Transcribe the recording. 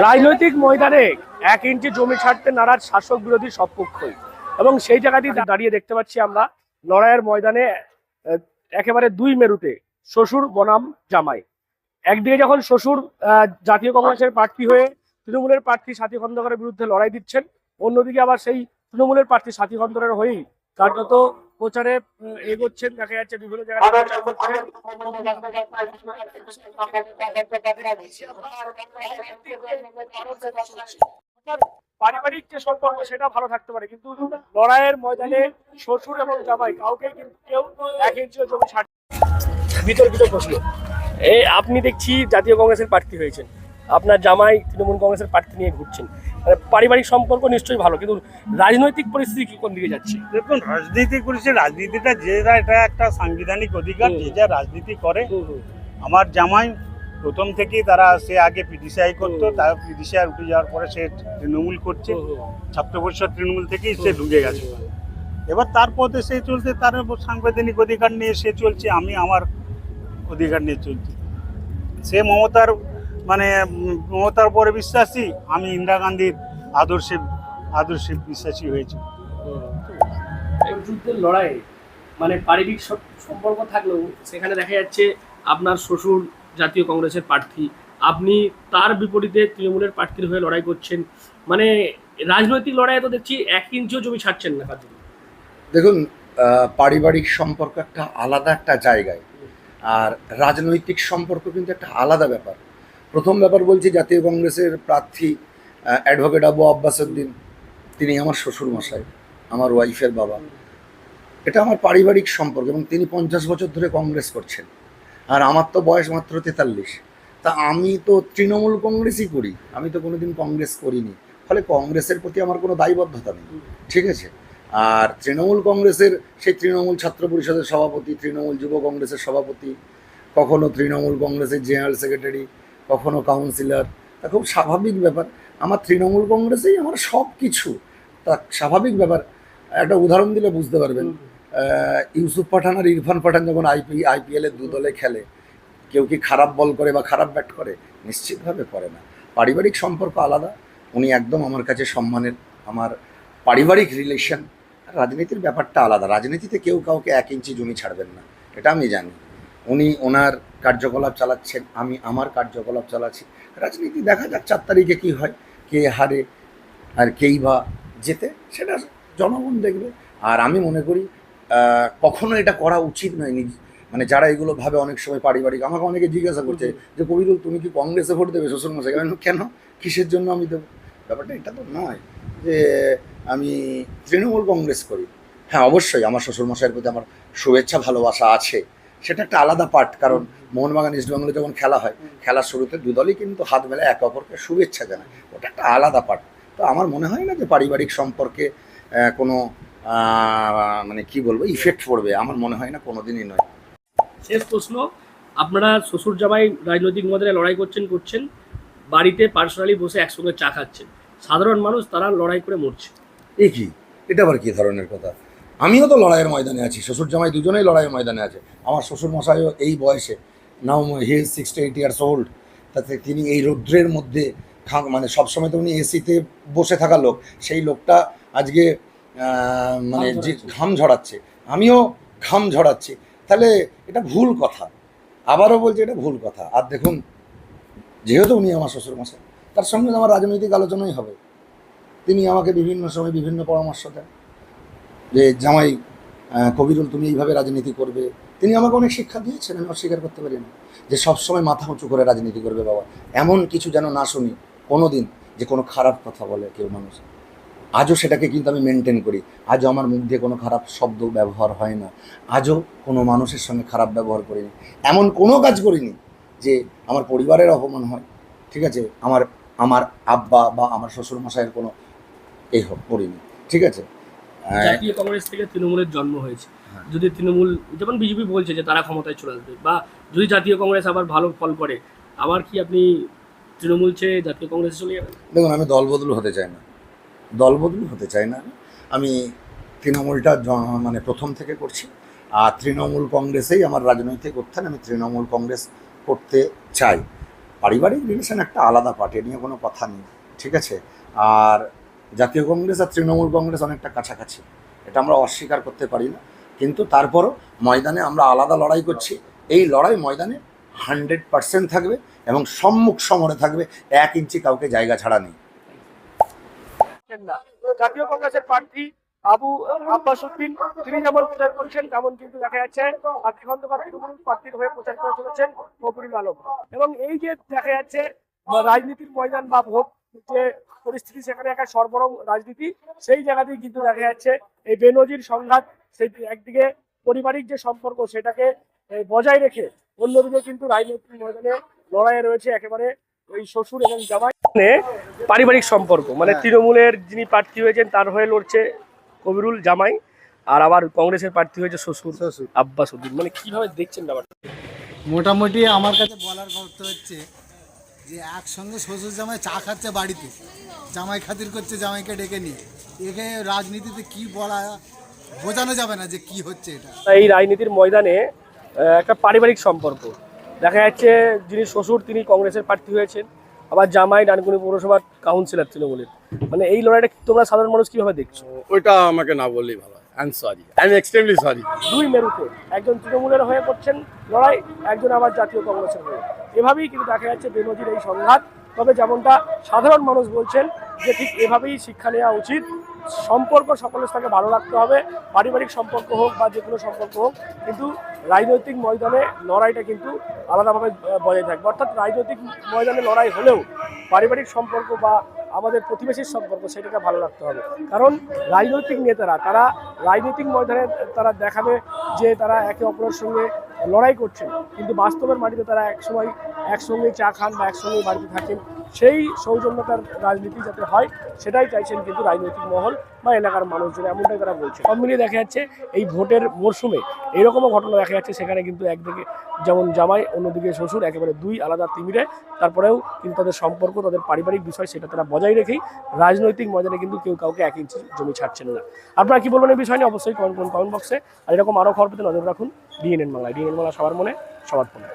রাজনৈতিক ময়দানে 1 ইঞ্চি জমি ছাড়তে নারাজ শাসক বিরোধী সব পক্ষই, এবং সেই জায়গাটি দাঁড়িয়ে দেখতে পাচ্ছি আমরা লড়াইয়ের ময়দানে একেবারে দুই মেরুতে শ্বশুর বনাম জামাই। একদিকে যখন শ্বশুর জাতীয় কংগ্রেসের প্রার্থী হয়ে তৃণমূলের প্রার্থী সাথী খন্দকারের বিরুদ্ধে লড়াই দিচ্ছেন, অন্যদিকে আবার সেই তৃণমূলের প্রার্থী সাথী খন্দকারের হয়েই কার্যত প্রচারে এগোচ্ছেন। দেখা যাচ্ছে বিভিন্ন জায়গায় পারিবারিক যে সম্পর্ক সেটা ভালো থাকতে পারে, কিন্তু লড়াইয়ের ময়দানে শ্বশুর এবং জামাই কাউকে কিন্তু কেউ 1 ইঞ্চিও জমি ছাড়। বিতর্কিত প্রশ্ন, আপনি দেখছি জাতীয় কংগ্রেসের প্রার্থী হয়েছেন, আপনার জামাই তৃণমূল কংগ্রেসের প্রার্থী নিয়ে ঘুরছেন, পারিবারিক সম্পর্ক নিশ্চয়ই ভালো, কিন্তু রাজনৈতিক পরিস্থিতি কি কোন দিকে যাচ্ছে? দেখুন, রাজনীতি করেছে, রাজনীতিটা এটা একটা সাংবিধানিক অধিকার, যে যা রাজনীতি করে। আমার জামাই প্রথম থেকেই সে আগে পিটিসিআই করতো, তার পিটিসিআই উঠে যাওয়ার পরে সে তৃণমূল করছে, ছাত্র পরিষদ তৃণমূল থেকেই সে ঢুকে গেছে। এবার তার পথে সে চলছে, তার সাংবিধানিক অধিকার নিয়ে সে চলছে, আমি আমার অধিকার নিয়ে চলছি। সে মমতার উপরে বিশ্বাসী, আমি ইন্দিরা গান্ধীর আদর্শে বিশ্বাসী হয়েছি। যুদ্ধের লড়াই পারিবারিক সম্পর্ক থাকলেও সেখানে দেখা যাচ্ছে আপনার শ্বশুর জাতীয় কংগ্রেসের প্রার্থী, আপনি তার বিপরীতে তৃণমূলের প্রার্থীর হয়ে লড়াই করছেন। রাজনৈতিক লড়াইয়ে তো দেখছি 1 ইঞ্চিও জমি ছাড়ছেন না কাজে। দেখুন, পারিবারিক সম্পর্ক একটা আলাদা একটা জায়গায়, আর রাজনৈতিক সম্পর্ক কিন্তু একটা আলাদা ব্যাপার। প্রথম ব্যাপার বলছি, জাতীয় কংগ্রেসের প্রার্থী অ্যাডভোকেট আবু আব্বাস উদ্দিন, তিনি আমার শ্বশুর মশাই, আমার ওয়াইফের বাবা। এটা আমার পারিবারিক সম্পর্ক, এবং তিনি 50 বছর ধরে কংগ্রেস করছেন, আর আমার তো বয়স মাত্র 43। তা আমি তো তৃণমূল কংগ্রেসই করি, আমি তো কোনোদিন কংগ্রেস করিনি, ফলে কংগ্রেসের প্রতি আমার কোনো দায়বদ্ধতা নেই, ঠিক আছে। আর তৃণমূল কংগ্রেসের সেই তৃণমূল ছাত্র পরিষদের সভাপতি, তৃণমূল যুব কংগ্রেসের সভাপতি, কখনো তৃণমূল কংগ্রেসের জেনারেল সেক্রেটারি, কখনো কাউন্সিলর, তা খুব স্বাভাবিক ব্যাপার। আমার তৃণমূল কংগ্রেসেই আমার সব কিছু, তা স্বাভাবিক ব্যাপার। একটা উদাহরণ দিলে বুঝতে পারবেন, ইউসুফ পাঠান আর ইরফান পাঠান যখন আইপিএলের 2 দলে খেলে, কেউ কি খারাপ বল করে বা খারাপ ব্যাট করে? নিশ্চিতভাবে করে না। পারিবারিক সম্পর্ক আলাদা, উনি একদম আমার কাছে সম্মানের, আমার পারিবারিক রিলেশন। রাজনীতির ব্যাপারটা আলাদা, রাজনীতিতে কেউ কাউকে 1 ইঞ্চি জমি ছাড়বেন না, এটা আমি জানি। উনি ওনার কার্যকলাপ চালাচ্ছেন, আমি আমার কার্যকলাপ চালাচ্ছি। রাজনীতি দেখা যাক 4 তারিখে কী হয়, কে হারে আর কেই বা জেতে, সেটা জনগণ দেখবে। আর আমি মনে করি কখনো এটা করা উচিত নয়। যারা এগুলো ভাবে অনেক সময় পারিবারিক, আমাকে অনেকে জিজ্ঞাসা করছে যে কবিরুল তুমি কি কংগ্রেসে ভোট দেবে শ্বশুরমশাই? কেন, কিসের জন্য আমি দেবো? ব্যাপারটা এটা তো নয় যে আমি তৃণমূল কংগ্রেস করি। হ্যাঁ, অবশ্যই আমার শ্বশুরমশাইয়ের প্রতি আমার শুভেচ্ছা ভালোবাসা আছে, সেটা একটা আলাদা পার্ট। কারণ মোহনবাগান ইস্টবেঙ্গলে যখন খেলা হয়, খেলার শুরুতে 2 দলই কিন্তু হাত মেলে একে অপরকে শুভেচ্ছা জানায়, ওটা একটা আলাদা পার্ট। তো আমার মনে হয় না যে পারিবারিক সম্পর্কে কোনো কি বলবো ইফেক্ট পড়বে, আমার মনে হয় না, কোনোদিনই নয়। শেষ প্রশ্ন, আপনারা শ্বশুর জামাই রাজনৈতিক ময়দানে লড়াই করছেন, বাড়িতে পার্সোনালি বসে একসঙ্গে চা খাচ্ছেন, সাধারণ মানুষ তারা লড়াই করে মরছে। কি এটা আবার কী ধরনের কথা? আমিও তো লড়াইয়ের ময়দানে আছি, শ্বশুর জামাই দুজনেই লড়াইয়ের ময়দানে আছে। আমার শ্বশুর মশাইও এই বয়সে, নাও হি ইজ 68 ইয়ার্স ওল্ড, তাতে তিনি এই রৌদ্রের মধ্যে সবসময় তো উনি এসিতে বসে থাকা লোক, সেই লোকটা আজকে যে ঘাম ঝরাচ্ছে, আমিও ঘাম ঝরাচ্ছি, তাহলে এটা ভুল কথা। আবারও বলছি, এটা ভুল কথা। আর দেখুন, যেহেতু উনি আমার শ্বশুরমশাই, তার সঙ্গে আমার রাজনৈতিক আলোচনাই হবে। তিনি আমাকে বিভিন্ন সময় বিভিন্ন পরামর্শ দেন যে জামাই কবিরুল তুমি এইভাবে রাজনীতি করবে। তিনি আমাকে অনেক শিক্ষা দিয়েছেন, আমি অস্বীকার করতে পারি না, যে সবসময় মাথা উঁচু করে রাজনীতি করবে বাবা, এমন কিছু যেন না শুনি কোনো দিন যে কোনো খারাপ কথা বলে কেউ মানুষ। আজও সেটাকে কিন্তু আমি মেনটেন করি, আজও আমার মুখ দিয়ে কোনো খারাপ শব্দ ব্যবহার হয় না, আজও কোনো মানুষের সঙ্গে খারাপ ব্যবহার করিনি, এমন কোনো কাজ করিনি যে আমার পরিবারের অপমান হয়, ঠিক আছে, আমার আব্বা বা আমার শ্বশুরমশাইয়ের কোনো করিনি, ঠিক আছে। জাতীয় কংগ্রেস থেকে তৃণমূলের জন্ম হয়েছে, যদি তৃণমূল যেমন বিজেপি বলছে যে তারা ক্ষমতায় চলে আসবে, বা যদি জাতীয় কংগ্রেস আবার ভালো ফল করে, আবার কি আপনি তৃণমূল ছেড়ে জাতীয় কংগ্রেসে চলে যাবেন? দেখুন, আমি দলবদল হতে চাই না, আমি তৃণমূলটা প্রথম থেকে করছি, আর তৃণমূল কংগ্রেসেই আমার রাজনৈতিক উত্থান, আমি তৃণমূল কংগ্রেস করতে চাই। পারিবারিক রিলেশন একটা আলাদা পার্টি, নিয়ে কোনো কথা নেই, ঠিক আছে। আর জাতীয় কংগ্রেস আর তৃণমূল কংগ্রেস অনেকটা কাছাকাছি, এটা আমরা অস্বীকার করতে পারি না, কিন্তু তারপরও ময়দানে আমরা আলাদা লড়াই করছি। এই লড়াই ময়দানে 100% থাকবে এবং সম্মুখ সমরে থাকবে, 1 ইঞ্চি কাউকে জায়গা ছাড়া নেই। জাতীয় কংগ্রেসের প্রার্থী আব্বাস উদ্দিন তিনি যেমন প্রচার করছেন, তেমন কিন্তু দেখা যাচ্ছে আজকে খন্দকার তৃণমূল প্রার্থীর হয়ে প্রচার করে চলেছেন ফখরুল আলম। এবং এই যে দেখা যাচ্ছে রাজনীতির ময়দান বা ভোট যে পরিস্থিতি, সেখানে একটা সরবরাহ রাজনীতি, সেই জায়গাতেই কিন্তু দেখা যাচ্ছে এই বেনজির সংঘাত, সেই একদিকে পারিবারিক যে সম্পর্ক সেটাকে বজায় রেখে, অন্যদিকে কিন্তু রাজনৈতিক ময়দানে লড়াইয়ে রয়েছে একেবারে ওই শ্বশুর এবং জামাই। পারিবারিক সম্পর্ক মানে তৃণমূলের যিনি প্রার্থী হয়েছেন তার হয়ে লড়ছে কবিরুল জামাই, আর আবার কংগ্রেসের প্রার্থী হয়েছে শ্বশুর আব্বাস উদ্দিন। মানে কিভাবে দেখছেন ব্যাপারটা? মোটামুটি আমার কাছে বলার কথা হচ্ছে যে একসঙ্গে শ্বশুর জামাই চা খাচ্ছে বাড়িতে, জামাই খাতির করছে জামাইকে ডেকে নিয়ে, এখানে রাজনীতিতে কি বলা বোঝানো যাবে না যে কি হচ্ছে এটা। এই রাজনীতির ময়দানে একটা পারিবারিক সম্পর্ক দেখা যাচ্ছে, যিনি শ্বশুর তিনি কংগ্রেসের প্রার্থী হয়েছেন, আবার জামাই ডানকুনি পৌরসভার কাউন্সিলর তৃণমূলের। মানে এই লড়াইটা তোমরা সাধারণ মানুষ কিভাবে দেখছো? ওইটা আমাকে না বললেই ভালো। I am sorry, I am extremely sorry. দুই মেরুতে একজন তৃণমূলের হয়ে করছেন লড়াই, একজন আবার জাতীয় কংগ্রেসের হয়ে। এভাবেই কিন্তু দেখা যাচ্ছে বেনজির এই সংঘাত। তবে যেমনটা সাধারণ মানুষ বলছেন যে ঠিক এভাবেই শিক্ষা নেওয়া উচিত, সম্পর্ক সকলের সাথে ভালো রাখতে হবে, পারিবারিক সম্পর্ক হোক বা যে কোনো সম্পর্ক হোক, কিন্তু রাজনৈতিক ময়দানে লড়াইটা কিন্তু আলাদাভাবে বজায় থাকবে। অর্থাৎ রাজনৈতিক ময়দানে লড়াই হলেও পারিবারিক সম্পর্ক বা আমাদের প্রতিবেশীর সম্পর্ক সেটাকে ভালো রাখতে হবে। কারণ রাজনৈতিক নেতারা তারা রাজনৈতিক ময়দানে তারা দেখাবে যে তারা একে অপরের সঙ্গে লড়াই করছেন, কিন্তু বাস্তবের মাটিতে তারা একসময় একসঙ্গে চা খান বা একসঙ্গে বাড়িতে থাকেন। সেই সৌজন্যতার রাজনীতি যাতে হয় সেটাই চাইছেন কিন্তু রাজনৈতিক মহল বা এলাকার মানুষজন, এমনটাই তারা বলছে। সব মিলিয়ে দেখা যাচ্ছে এই ভোটের মরশুমে এইরকমও ঘটনা দেখা যাচ্ছে, সেখানে কিন্তু একদিকে যেমন জামাই, অন্যদিকে শ্বশুর, একেবারে দুই আলাদা তিমিরে, তারপরেও কিন্তু তাদের সম্পর্ক, তাদের পারিবারিক বিষয় সেটা তারা বজায় রেখেই রাজনৈতিক ময়দানে কিন্তু কেউ কাউকে 1 ইঞ্চি জমি ছাড়ছেন না। আপনারা কি বলবেন এই বিষয় নিয়ে অবশ্যই কমেন্ট বক্সে। আর এরকম আরও খবর পেতে নজর রাখুন ডিএনএন বাংলায়। ডিএনএন বাংলা সবার মনে, সবার ফোনে।